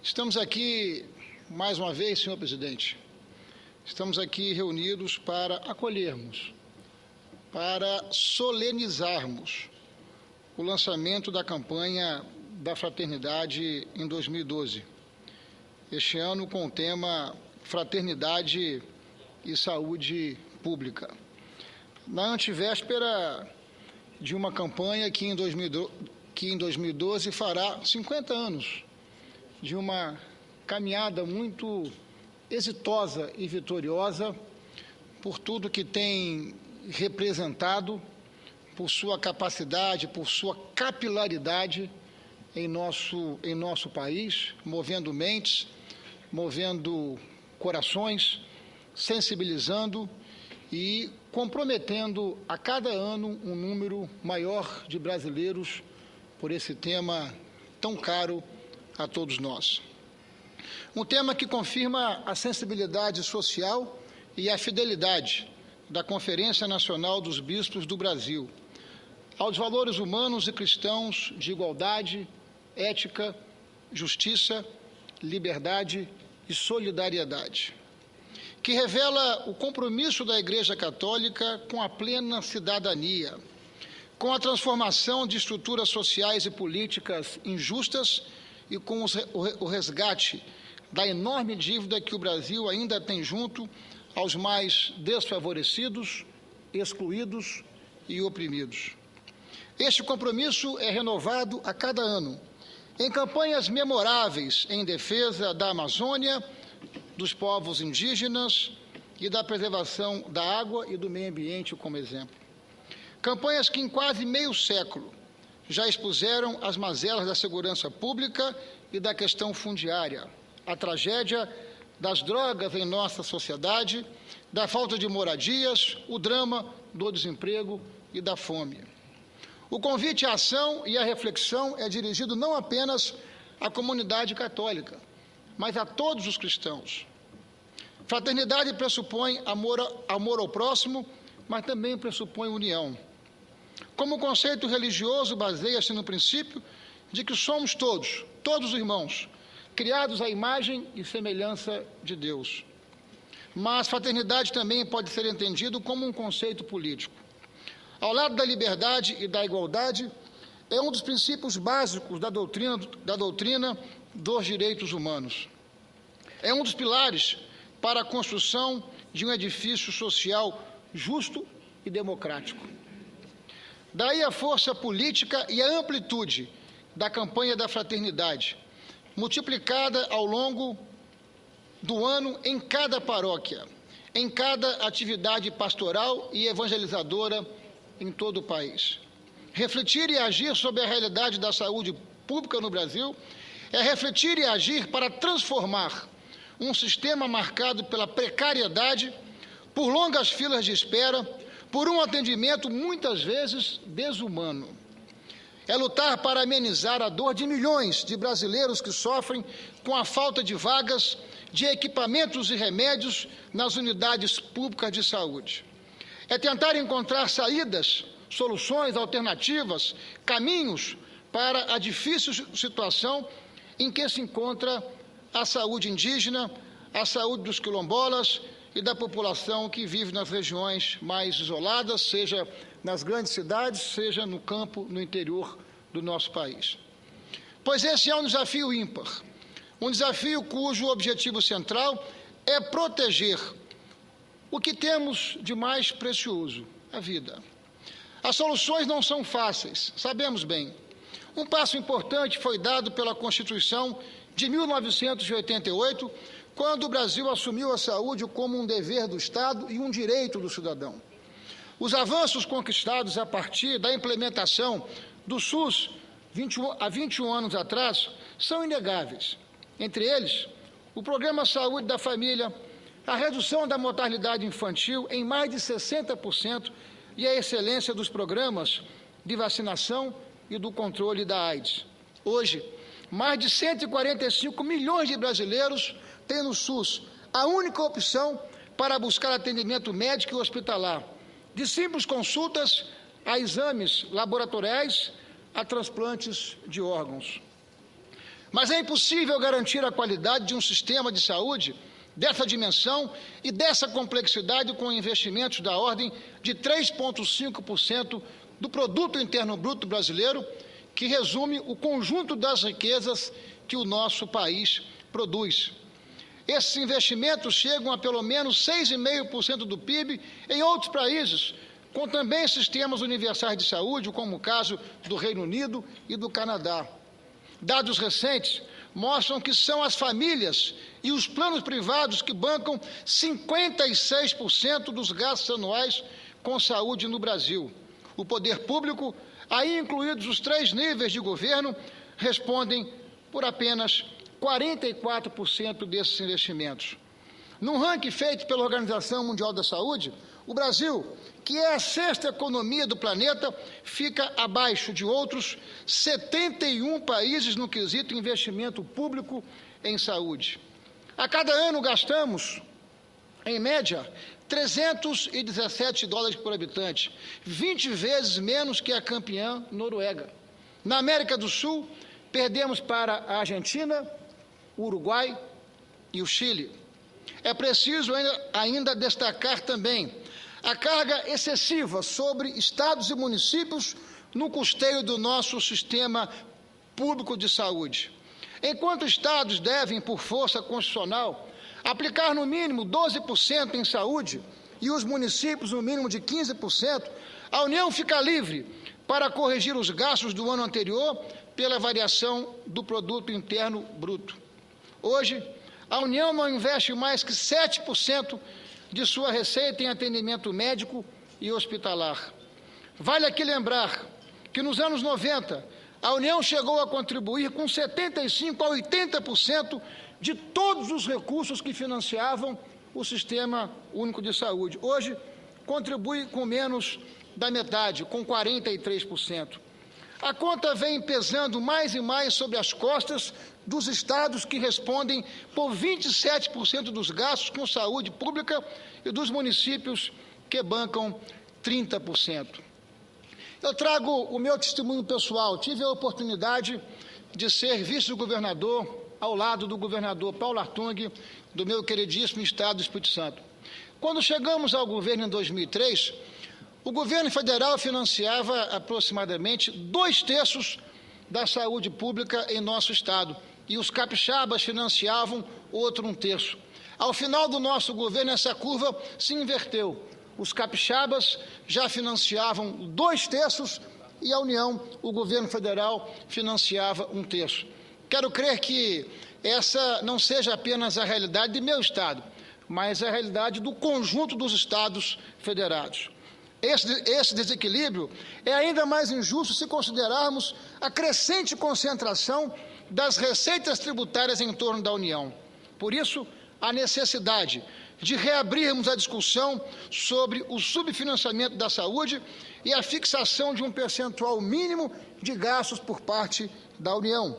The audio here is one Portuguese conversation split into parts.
Estamos aqui, mais uma vez, senhor presidente, estamos aqui reunidos para acolhermos, para solenizarmos o lançamento da campanha da Fraternidade em 2012. Este ano com o tema Fraternidade e Saúde Pública. Na antevéspera de uma campanha que em 2012 fará 50 anos de uma caminhada muito exitosa e vitoriosa por tudo que tem representado, por sua capacidade, por sua capilaridade em nosso país, movendo mentes, movendo corações, sensibilizando e comprometendo a cada ano um número maior de brasileiros por esse tema tão caro a todos nós. Um tema que confirma a sensibilidade social e a fidelidade da Conferência Nacional dos Bispos do Brasil aos valores humanos e cristãos de igualdade, ética, justiça, liberdade e solidariedade, que revela o compromisso da Igreja Católica com a plena cidadania, com a transformação de estruturas sociais e políticas injustas e com o resgate da enorme dívida que o Brasil ainda tem junto aos mais desfavorecidos, excluídos e oprimidos. Este compromisso é renovado a cada ano, em campanhas memoráveis em defesa da Amazônia, dos povos indígenas e da preservação da água e do meio ambiente, como exemplo. Campanhas que em quase meio século já expuseram as mazelas da segurança pública e da questão fundiária, a tragédia das drogas em nossa sociedade, da falta de moradias, o drama do desemprego e da fome. O convite à ação e à reflexão é dirigido não apenas à comunidade católica, mas a todos os cristãos. Fraternidade pressupõe amor ao próximo, mas também pressupõe união. Como conceito religioso, baseia-se no princípio de que somos todos irmãos, criados à imagem e semelhança de Deus. Mas fraternidade também pode ser entendido como um conceito político. Ao lado da liberdade e da igualdade, é um dos princípios básicos da doutrina dos direitos humanos. É um dos pilares para a construção de um edifício social justo e democrático. Daí a força política e a amplitude da campanha da fraternidade, multiplicada ao longo do ano em cada paróquia, em cada atividade pastoral e evangelizadora em todo o país. Refletir e agir sobre a realidade da saúde pública no Brasil é refletir e agir para transformar um sistema marcado pela precariedade, por longas filas de espera, por um atendimento muitas vezes desumano. É lutar para amenizar a dor de milhões de brasileiros que sofrem com a falta de vagas, de equipamentos e remédios nas unidades públicas de saúde. É tentar encontrar saídas, soluções, alternativas, caminhos para a difícil situação em que se encontra a saúde indígena, a saúde dos quilombolas e da população que vive nas regiões mais isoladas, seja nas grandes cidades, seja no campo, no interior do nosso país. Pois esse é um desafio ímpar, um desafio cujo objetivo central é proteger o que temos de mais precioso, a vida. As soluções não são fáceis, sabemos bem. Um passo importante foi dado pela Constituição de 1988, quando o Brasil assumiu a saúde como um dever do Estado e um direito do cidadão. Os avanços conquistados a partir da implementação do SUS há 21 anos atrás são inegáveis. Entre eles, o Programa Saúde da Família, a redução da mortalidade infantil em mais de 60% e a excelência dos programas de vacinação e do controle da AIDS. Hoje, mais de 145 milhões de brasileiros têm no SUS a única opção para buscar atendimento médico e hospitalar, de simples consultas a exames laboratoriais, a transplantes de órgãos. Mas é impossível garantir a qualidade de um sistema de saúde dessa dimensão e dessa complexidade com investimentos da ordem de 3,5% do Produto Interno Bruto brasileiro, que resume o conjunto das riquezas que o nosso país produz. Esses investimentos chegam a pelo menos 6,5% do PIB em outros países, com também sistemas universais de saúde, como o caso do Reino Unido e do Canadá. Dados recentes mostram que são as famílias e os planos privados que bancam 56% dos gastos anuais com saúde no Brasil. O poder público, aí incluídos os 3 níveis de governo, respondem por apenas 44% desses investimentos. Num ranking feito pela Organização Mundial da Saúde, o Brasil, que é a 6ª economia do planeta, fica abaixo de outros 71 países no quesito investimento público em saúde. A cada ano gastamos, em média, $317 por habitante, 20 vezes menos que a campeã Noruega. Na América do Sul, perdemos para a Argentina, o Uruguai e o Chile. É preciso ainda destacar também a carga excessiva sobre estados e municípios no custeio do nosso sistema público de saúde. Enquanto estados devem, por força constitucional, aplicar no mínimo 12% em saúde e os municípios no mínimo de 15%, a União fica livre para corrigir os gastos do ano anterior pela variação do Produto Interno Bruto. Hoje, a União não investe mais que 7% de sua receita em atendimento médico e hospitalar. Vale aqui lembrar que nos anos 90, a União chegou a contribuir com 75% a 80% de todos os recursos que financiavam o Sistema Único de Saúde. Hoje, contribui com menos da metade, com 43%. A conta vem pesando mais e mais sobre as costas dos estados, que respondem por 27% dos gastos com saúde pública, e dos municípios, que bancam 30%. Eu trago o meu testemunho pessoal. Tive a oportunidade de ser vice-governador ao lado do governador Paulo Artung, do meu queridíssimo estado do Espírito Santo. Quando chegamos ao governo em 2003, o governo federal financiava aproximadamente 2/3 da saúde pública em nosso estado, e os capixabas financiavam outro 1/3. Ao final do nosso governo, essa curva se inverteu. Os capixabas já financiavam 2/3 e a União, o governo federal, financiava 1/3. Quero crer que essa não seja apenas a realidade de meu estado, mas a realidade do conjunto dos estados federados. Esse desequilíbrio é ainda mais injusto se considerarmos a crescente concentração das receitas tributárias em torno da União. Por isso, a necessidade de reabrirmos a discussão sobre o subfinanciamento da saúde e a fixação de um percentual mínimo de gastos por parte da União.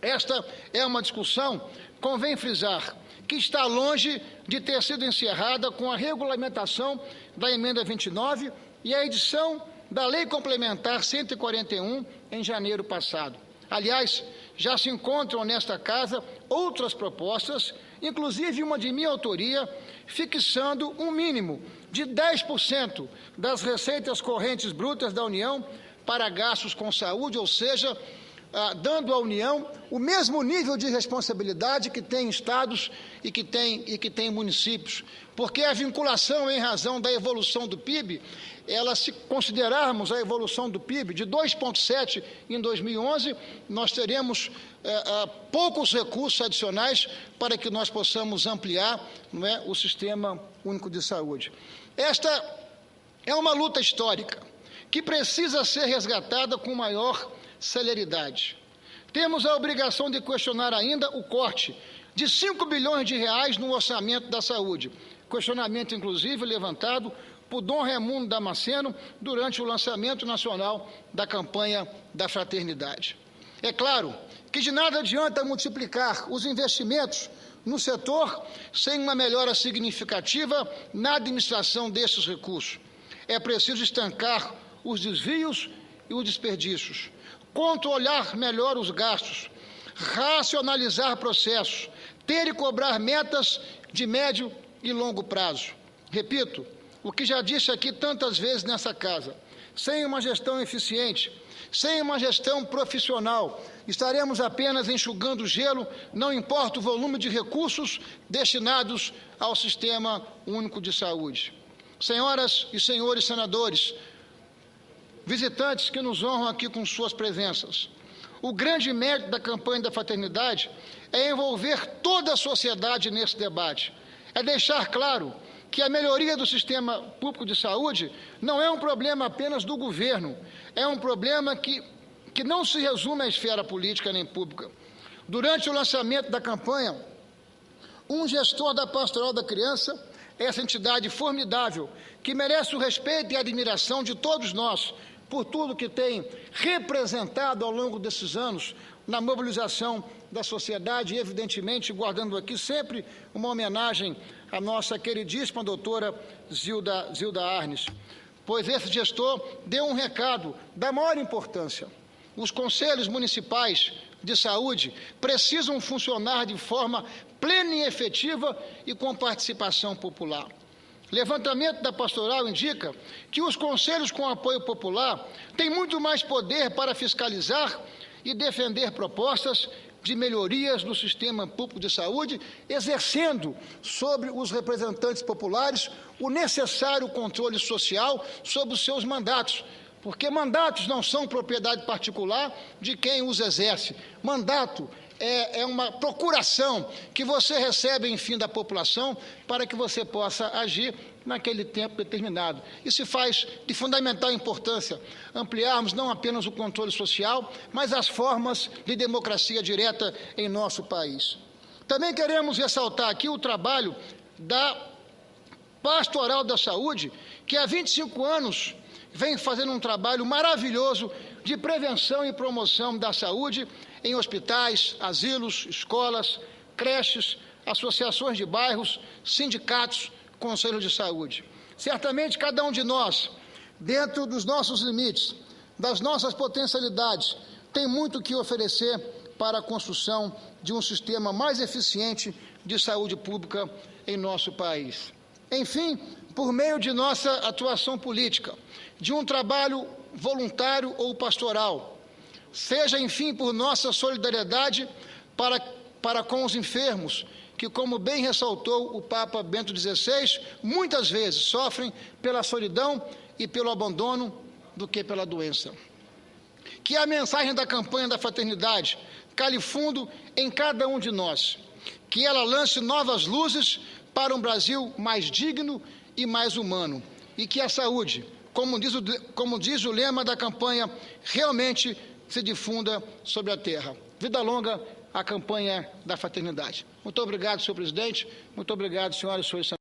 Esta é uma discussão, convém frisar, que está longe de ter sido encerrada com a regulamentação da Emenda 29 e a edição da Lei Complementar 141 em janeiro passado. Aliás, já se encontram nesta Casa outras propostas, inclusive uma de minha autoria, fixando um mínimo de 10% das receitas correntes brutas da União para gastos com saúde, ou seja, dando à União o mesmo nível de responsabilidade que tem estados e que tem municípios, porque a vinculação em razão da evolução do PIB, se considerarmos a evolução do PIB de 2,7 em 2011, nós teremos poucos recursos adicionais para que nós possamos ampliar, o Sistema Único de Saúde. Esta é uma luta histórica que precisa ser resgatada com maior celeridade. Temos a obrigação de questionar ainda o corte de 5 bilhões de reais no orçamento da saúde, questionamento inclusive levantado por Dom Raimundo Damasceno durante o lançamento nacional da campanha da fraternidade. É claro que de nada adianta multiplicar os investimentos no setor sem uma melhora significativa na administração desses recursos. É preciso estancar os desvios e os desperdícios, controlar melhor os gastos, racionalizar processos, ter e cobrar metas de médio e longo prazo. Repito, o que já disse aqui tantas vezes nessa casa: sem uma gestão eficiente, sem uma gestão profissional, estaremos apenas enxugando gelo, não importa o volume de recursos destinados ao Sistema Único de Saúde. Senhoras e senhores senadores, visitantes que nos honram aqui com suas presenças, o grande mérito da campanha da fraternidade é envolver toda a sociedade nesse debate, é deixar claro que a melhoria do sistema público de saúde não é um problema apenas do governo, é um problema que não se resume à esfera política nem pública. Durante o lançamento da campanha, um gestor da Pastoral da Criança, essa entidade formidável, que merece o respeito e a admiração de todos nós, por tudo que tem representado ao longo desses anos na mobilização da sociedade, e, evidentemente, guardando aqui sempre uma homenagem à nossa queridíssima doutora Zilda Arnes, pois esse gestor deu um recado da maior importância. Os conselhos municipais de saúde precisam funcionar de forma plena e efetiva e com participação popular. Levantamento da pastoral indica que os conselhos com apoio popular têm muito mais poder para fiscalizar e defender propostas de melhorias no sistema público de saúde, exercendo sobre os representantes populares o necessário controle social sobre os seus mandatos, porque mandatos não são propriedade particular de quem os exerce. Mandato é uma procuração que você recebe, enfim, da população para que você possa agir naquele tempo determinado. E se faz de fundamental importância ampliarmos não apenas o controle social, mas as formas de democracia direta em nosso país. Também queremos ressaltar aqui o trabalho da Pastoral da Saúde, que há 25 anos vem fazendo um trabalho maravilhoso de prevenção e promoção da saúde em hospitais, asilos, escolas, creches, associações de bairros, sindicatos, conselhos de saúde. Certamente cada um de nós, dentro dos nossos limites, das nossas potencialidades, tem muito que oferecer para a construção de um sistema mais eficiente de saúde pública em nosso país. Enfim, por meio de nossa atuação política, de um trabalho voluntário ou pastoral, seja, enfim, por nossa solidariedade para com os enfermos, que, como bem ressaltou o Papa Bento XVI, muitas vezes sofrem pela solidão e pelo abandono do que pela doença. Que a mensagem da campanha da fraternidade cale fundo em cada um de nós, que ela lance novas luzes para um Brasil mais digno e mais humano, e que a saúde, como diz o lema da campanha, realmente se difunda sobre a terra. Vida longa à campanha da fraternidade. Muito obrigado, senhor presidente. Muito obrigado, senhoras e senhores.